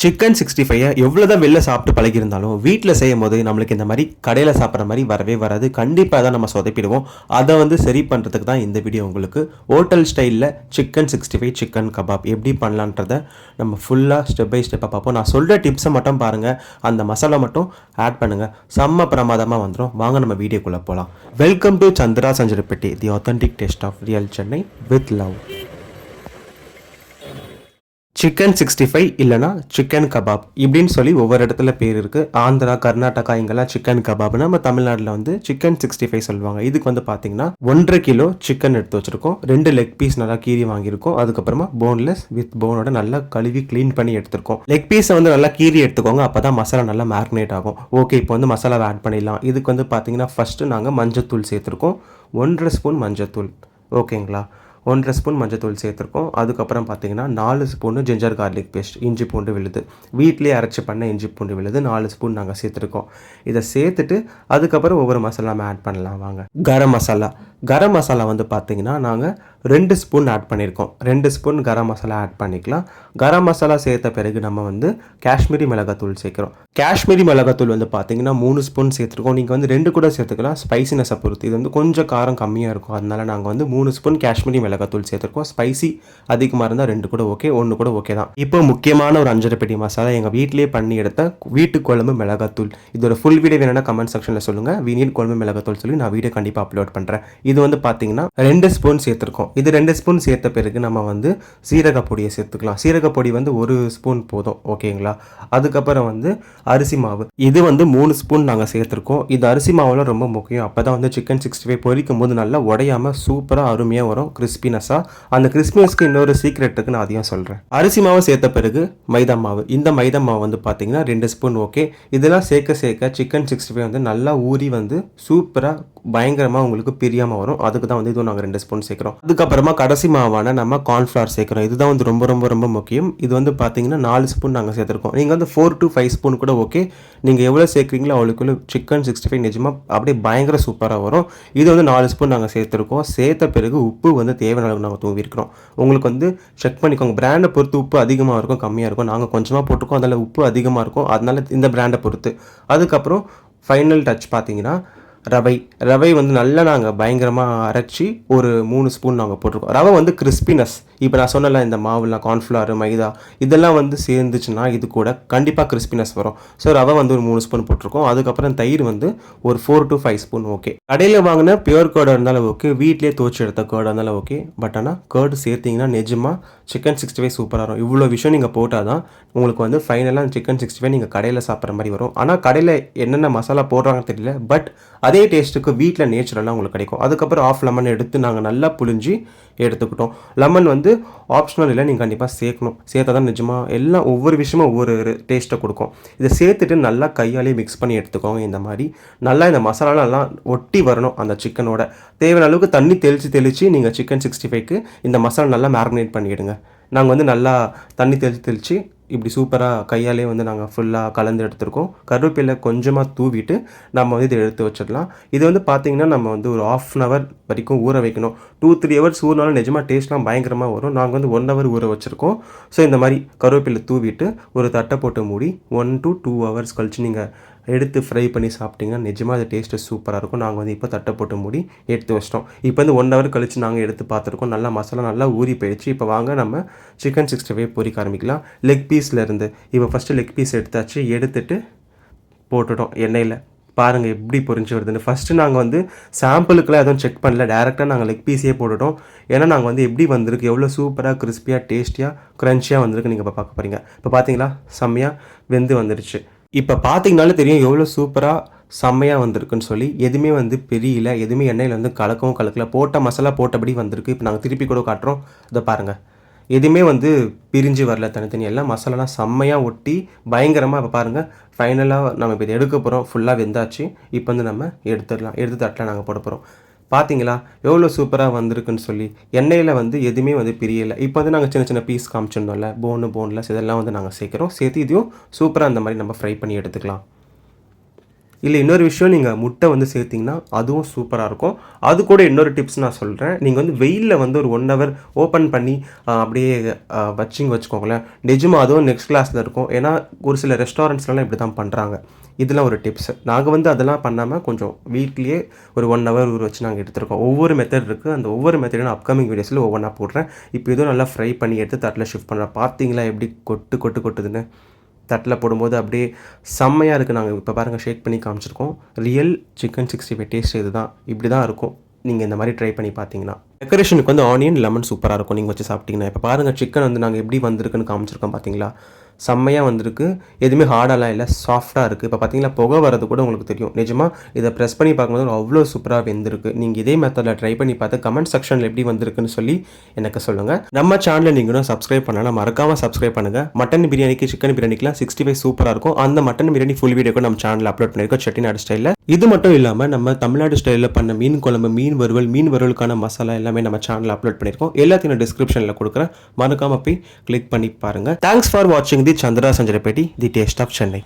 Chicken 65 எவ்வளோதான் வெளில சாப்பிட்டு பழகியிருந்தாலும் வீட்டில் செய்யும் போது நம்மளுக்கு இந்த மாதிரி கடையில் சாப்பிட்ற மாதிரி வரவே வராது. கண்டிப்பாக தான் நம்ம சொதப்பிடுவோம். அதை சரி பண்ணுறதுக்கு தான் இந்த வீடியோ உங்களுக்கு. ஹோட்டல் ஸ்டைலில் சிக்கன் 65 சிக்கன் கபாப் எப்படி பண்ணலான்றதை நம்ம ஃபுல்லாக ஸ்டெப் பை ஸ்டெப்பாக பார்ப்போம். நான் சொல்கிற டிப்ஸை மட்டும் பாருங்கள், அந்த மசாலா மட்டும் ஆட் பண்ணுங்கள், செம்ம பிரமாதமாக வந்துடும். வாங்க நம்ம வீடியோக்குள்ளே போகலாம். Welcome to Chandra Sanjarapatti, the authentic taste of real Chennai with love. Chicken 65 இல்லைனா சிக்கன் கபாப் இப்படின்னு சொல்லி ஒவ்வொரு இடத்துல பேர் இருக்குது. ஆந்திரா, கர்நாடகா இங்கெல்லாம் சிக்கன் கபாப்னு, நம்ம தமிழ்நாட்டில் சிக்கன் 65 சொல்லுவாங்க. இதுக்கு பார்த்தீங்கன்னா 1.5 கிலோ சிக்கன் எடுத்து வச்சுருக்கோம். 2 லெக் பீஸ் நல்லா கீறி வாங்கியிருக்கோம். அதுக்கப்புறமா போன்லெஸ் வித் போனோட நல்லா கழுவி க்ளீன் பண்ணி எடுத்துருக்கோம். லெக் பீஸை நல்லா கீறி எடுத்துக்கோங்க, அப்போ தான் மசாலா நல்லா மேரினேட் ஆகும். ஓகே, இப்போ மசாலாவை ஆட் பண்ணிடலாம். இதுக்கு பார்த்தீங்கன்னா ஃபஸ்ட்டு நாங்கள் மஞ்சத்தூள் சேர்த்துருக்கோம். 1.5 ஸ்பூன் மஞ்சத்தூள். ஓகேங்களா, 1.5 ஸ்பூன் மஞ்சத்தூள் சேர்த்துருக்கோம். அதுக்கப்புறம் பார்த்தீங்கன்னா 4 ஸ்பூனு ஜிஞ்சர் கார்லிக் பேஸ்ட், இஞ்சி பூண்டு விழுது, வீட்டிலே அரைச்சி பண்ண இஞ்சி பூண்டு விழுது 4 ஸ்பூன் நாங்கள் சேர்த்துருக்கோம். இதை சேர்த்துட்டு அதுக்கப்புறம் ஒவ்வொரு மசாலாமே ஆட் பண்ணலாம். வாங்க. கரம் மசாலா பார்த்தீங்கன்னா நாங்கள் 2 ஸ்பூன் ஆட் பண்ணியிருக்கோம். 2 ஸ்பூன் கரம் மசாலா ஆட் பண்ணிக்கலாம். கரம் மசாலா சேர்த்த பிறகு நம்ம காஷ்மீரி மிளகாத்தூள் சேர்க்குறோம். காஷ்மீரி மிளகாத்தூள் பார்த்தீங்கன்னா 3 ஸ்பூன் சேர்த்துருக்கோம். நீங்கள் 2 கூட சேர்த்துக்கலாம், ஸ்பைசினஸை பொறுத்து. இது கொஞ்சம் காரம் கம்மியாக இருக்கும், அதனால நாங்கள் 3 ஸ்பூன் காஷ்மீரி மிளகாத்தூள் சேர்த்துருக்கோம். ஸ்பைசி அதிகமாக இருந்தால் 2 கூட ஓகே, 1 கூட ஓகே தான். இப்போ முக்கியமான ஒரு 5 பெட்டி மசாலா எங்கள் வீட்டிலேயே பண்ணி எடுத்த வீட்டு குழம்பு மிளகாத்தூள். இதோட ஃபுல் வீடியோ வேணும்னா கமெண்ட் செக்ஷனில் சொல்லுங்கள். வீணியன் குழம்பு மிளகாத்தூள் சொல்லி நான் வீடியோ கண்டிப்பாக அப்லோட் பண்ணுறேன். இது பார்த்தீங்கன்னா 2 ஸ்பூன் சேர்த்துருக்கோம். இது 2 ஸ்பூன் சேர்த்த பிறகு நம்ம சீரக பொடியை சேர்த்துக்கலாம். சீரக பொடி 1 ஸ்பூன் போதும். ஓகேங்களா. அதுக்கப்புறம் அரிசி மாவு. இது 3 ஸ்பூன் நாங்கள் சேர்த்துருக்கோம். இது அரிசி மாவுலாம் ரொம்ப முக்கியம். அப்போ தான் சிக்கன் 65 பொரிக்கும் போது நல்லா உடையாமல் சூப்பராக அருமையாக வரும், கிறிஸ்பினஸாக. அந்த கிறிஸ்பினஸ்க்கு இன்னொரு சீக்ரெட் இருக்குது, நான் அதையும் சொல்கிறேன். அரிசி மாவு சேர்த்த பிறகு மைதா மாவு. இந்த மைதா மாவு பார்த்தீங்கன்னா 2 ஸ்பூன். ஓகே, இதெல்லாம் சேர்க்க சிக்கன் 65 நல்லா ஊறி சூப்பராக பயங்கரமாக உங்களுக்கு பிரியாமல் வரும். அதுக்கு தான் இதுவும் நாங்கள் 2 ஸ்பூன் சேர்க்குறோம். அதுக்கப்புறமா கடைசி மாவான நம்ம கார்ன்ஃப்ளவர் சேர்க்குறோம். இதுதான் ரொம்ப ரொம்ப ரொம்ப முக்கியம். இது பார்த்தீங்கன்னா 4 ஸ்பூன் நாங்கள் சேர்த்துருக்கோம். நீங்கள் 4 to 5 ஸ்பூன் கூட ஓகே. நீங்கள் எவ்வளோ சேர்க்குறீங்களோ அவ்வளோக்குள்ள சிக்கன் 65 நிஜமாக அப்படியே பயங்கர சூப்பராக வரும். இது 4 ஸ்பூன் நாங்கள் சேர்த்துருக்கோம். சேர்த்த பிறகு உப்பு தேவையான அளவுக்கு நாங்கள் தூவிருக்கிறோம். உங்களுக்கு செக் பண்ணிக்கோங்க, பிராண்டை பொறுத்து உப்பு அதிகமாக இருக்கும் கம்மியாக இருக்கும். நாங்கள் கொஞ்சமாக போட்டிருக்கோம், அதில் உப்பு அதிகமாக இருக்கும், அதனால இந்த பிராண்டை பொறுத்து. அதுக்கப்புறம் ஃபைனல் டச் பார்த்தீங்கன்னா ரவை நல்லா நாங்கள் பயங்கரமாக அரைச்சி ஒரு 3 ஸ்பூன் நாங்கள் போட்டிருக்கோம். ரவை கிறிஸ்பினஸ். இப்போ நான் சொன்னல, இந்த மாவுலாம் கார்ன்ஃப்ளவர், மைதா இதெல்லாம் சேர்ந்துச்சுன்னா இது கூட கண்டிப்பாக கிறிஸ்பினஸ் வரும். ஸோ ரவை ஒரு 3 ஸ்பூன் போட்டிருக்கோம். அதுக்கப்புறம் தயிர் ஒரு 4 to 5 ஸ்பூன். ஓகே, கடையில் வாங்கின பியூர் கேர்டு இருந்தாலும் ஓகே, வீட்டிலே துவச்சி எடுத்த கேர்டு இருந்தாலும் ஓகே. பட் ஆனால் கேர்டு சேர்த்திங்கன்னா நிஜமாக சிக்கன் 65 சூப்பராக இருக்கும். இவ்வளோ விஷயம் நீங்கள் போட்டால் தான் உங்களுக்கு ஃபைனலாக சிக்கன் 65 நீங்கள் கடையில் சாப்பிட்ற மாதிரி வரும். ஆனால் கடையில் என்னென்ன மசாலா போடுறாங்கன்னு தெரியல, பட் அதே டேஸ்ட்டுக்கு வீட்டில் நேச்சுரலாக உங்களுக்கு கிடைக்கும். அதுக்கப்புறம் ஆஃப் லெமன் எடுத்து நாங்கள் நல்லா புழிஞ்சி எடுத்துக்கிட்டோம். லெமன் ஆப்ஷனல் இல்லை, நீங்கள் கண்டிப்பாக சேர்க்கணும். சேர்த்தா தான் நிஜமாக எல்லாம் ஒவ்வொரு விஷயமும் ஒவ்வொரு டேஸ்ட்டை கொடுக்கும். இதை சேர்த்துட்டு நல்லா கையாலே மிக்ஸ் பண்ணி எடுத்துக்கோங்க. இந்த மாதிரி நல்லா இந்த மசாலாலாம் ஒட்டி வரணும் அந்த சிக்கனோட. தேவையான அளவுக்கு தண்ணி தெளித்து நீங்கள் சிக்கன் 65க்கு இந்த மசாலா நல்லா மேரினேட் பண்ணிவிடுங்க. நாங்கள் நல்லா தண்ணி தெளித்து இப்படி சூப்பராக கையாலே நாங்கள் ஃபுல்லாக கலந்து எடுத்துருக்கோம். கருவேப்பிலை கொஞ்சமாக தூவிட்டு நம்ம இதை எடுத்து வச்சிடலாம். இது பார்த்திங்கன்னா நம்ம ஒரு 1/2 hour வரைக்கும் ஊற வைக்கணும். 2-3 hours ஊறினாலும் நிஜமாக டேஸ்ட்லாம் பயங்கரமாக வரும். நாங்கள் 1 hour ஊற வச்சுருக்கோம். ஸோ இந்த மாதிரி கருவேப்பிலை தூவிட்டு ஒரு தட்டை போட்டு மூடி 1 to 2 hours கழித்து நீங்கள் எடுத்து ஃப்ரை பண்ணி சாப்பிட்டிங்கன்னா நிஜமாக அது டேஸ்ட்டு சூப்பராக இருக்கும். நாங்கள் இப்போ தட்டை போட்டு மூடி எடுத்து வச்சிட்டோம். இப்போ 1 hour கழித்து நாங்கள் எடுத்து பார்த்துருக்கோம். நல்லா மசாலா நல்லா ஊறி போயிடுச்சு. இப்போ வாங்க நம்ம சிக்கன் 65 பொரிக்க ஆரம்பிக்கலாம். லெக் பீஸ்லேருந்து இப்போ ஃபஸ்ட்டு லெக் பீஸ் எடுத்துட்டு போட்டுட்டோம் எண்ணெயில். பாருங்கள் எப்படி பொரிஞ்சு வருதுன்னு. ஃபஸ்ட்டு நாங்கள் சாம்பிளுக்குலாம் எதுவும் செக் பண்ணல, டேரெக்டாக நாங்கள் லெக் பீஸே போட்டுட்டோம். ஏன்னா நாங்கள் எப்படி வந்திருக்கு, எவ்வளோ சூப்பராக கிறிஸ்பியாக டேஸ்டியாக க்ரன்ச்சியாக வந்திருக்கு நீங்கள் இப்போ பார்க்க போகிறீங்க. இப்போ பார்த்தீங்களா, செம்மையாக வெந்து வந்துருச்சு. இப்போ பார்த்தீங்கனாலே தெரியும் எவ்வளோ சூப்பராக செம்மையாக வந்திருக்குன்னு சொல்லி. எதுவுமே பெரியல, எதுவுமே எண்ணெயில் கலக்கவும் கலக்கல, போட்ட மசாலா போட்டபடி வந்திருக்கு. இப்போ நாங்கள் திருப்பி கூட காட்டுறோம், இதை பாருங்கள். எதுவுமே பிரிஞ்சு வரல, தனித்தனி எல்லாம் மசாலாலாம் செம்மையாக ஒட்டி பயங்கரமாக. இப்போ பாருங்கள், ஃபைனலாக நம்ம இப்போ இதை எடுக்க போகிறோம். ஃபுல்லாக வெந்தாச்சு. இப்போ நம்ம எடுத்துடலாம். எடுத்து தட்டில் நாங்கள் போட போகிறோம். பார்த்தீங்களா எவ்வளோ சூப்பராக வந்திருக்குன்னு சொல்லி. எண்ணெயில் எதுவுமே பிரியலை. இப்போ நாங்கள் சின்ன சின்ன பீஸ் காமிச்சிருந்தோம்ல, போன்லெஸ் இதெல்லாம் நாங்கள் சேர்க்குறோம். சேர்த்து இதையும் சூப்பராக அந்த மாதிரி நம்ம ஃப்ரை பண்ணி எடுத்துக்கலாம். இல்லை இன்னொரு விஷயம், நீங்கள் முட்டை வந்து சேர்த்திங்கன்னா அதுவும் சூப்பராக இருக்கும். அது கூட இன்னொரு டிப்ஸ் நான் சொல்கிறேன். நீங்கள் வந்து வெயிலில் வந்து ஒரு 1 ஹவர் ஓப்பன் பண்ணி அப்படியே வச்சுக்கோங்களேன். நிஜமாக அதுவும் நெக்ஸ்ட் கிளாஸில் இருக்கும். ஏன்னா ஒரு சில ரெஸ்டாரண்ட்ஸ்லாம் இப்படி தான் பண்ணுறாங்க. இதெல்லாம் ஒரு டிப்ஸ். நாங்கள் வந்து அதெல்லாம் பண்ணாமல் கொஞ்சம் வீட்லேயே ஒரு 1 ஹவர் ஊற வச்சு நாங்கள் எடுத்துருக்கோம். ஒவ்வொரு மெத்தட் இருக்குது. அந்த ஒவ்வொரு மெத்தடும் நான் அப்கமிங் வீடியோஸில் ஒவ்வொன்றா போடுறேன். இப்போ இதுவும் நல்லா ஃப்ரை பண்ணி எடுத்து தட்டில் ஷிஃப்ட் பண்ணுறேன். பார்த்தீங்களா எப்படி கொட்டுதுன்னு? தட்டில் போடும்போது அப்படியே செம்மையாக இருக்குது. நாங்கள் இப்போ பாருங்கள் ஷேக் பண்ணி காமிச்சிருக்கோம். ரியல் சிக்கன் 65 டேஸ்ட் இது தான். இப்படி தான் இருக்கும். நீங்கள் இந்த மாதிரி ட்ரை பண்ணி பார்த்தீங்கன்னா. டெக்கரேஷனுக்கு வந்து ஆனியன் லெமன் சூப்பராக இருக்கும் நீங்கள் வச்சு சாப்பிட்டீங்கன்னா. இப்போ பாருங்கள் சிக்கன் வந்து நாங்கள் எப்படி வந்திருக்குன்னு காமிச்சிருக்கோம் பார்த்தீங்களா? செம்மையாக வந்திருக்கு. எதுவுமே ஹார்டாலாம் இல்லை, சாஃப்டாக இருக்குது. இப்போ பார்த்தீங்கன்னா புகை வரது கூட உங்களுக்கு தெரியும். நிஜமாக இதை ப்ரெஸ் பண்ணி பார்க்கும்போது அவ்வளோ சூப்பராக வெந்திருக்கு. நீங்கள் இதே மெத்தடில் ட்ரை பண்ணி பார்த்து கமெண்ட் செக்ஷனில் எப்படி வந்திருக்குன்னு சொல்லி எனக்கு சொல்லுங்கள். நம்ம சேனலை நீங்களும் சப்ஸ்கிரைப் பண்ணலாம், மறக்காமல் சப்ஸ்கிரைப் பண்ணுங்கள். மட்டன் பிரியாணிக்கு சிக்கன் பிரியாணிக்குலாம் 65 சூப்பராக இருக்கும். அந்த மட்டன் பிரியாணி ஃபுல் வீடியோக்கு நம்ம சேனலில் அப்லோட் பண்ணியிருக்கோம் செட்டிநாடு ஸ்டைலில். இது மட்டும் இல்லாமல் நம்ம தமிழ்நாடு ஸ்டைலில் பண்ண மீன் குழம்பு, மீன் வறுவலுக்கான மசாலா எல்லாமே நம்ம சேனலில் அப்லோட் பண்ணியிருக்கோம். எல்லாத்தையும் டிஸ்கிரிப்ஷனில் கொடுக்குறேன், மறக்காமல் போய் கிளிக் பண்ணி பாருங்கள். தேங்க்ஸ் ஃபார் வாட்சிங் the Chandra Sanjarapetti, the taste of Chennai.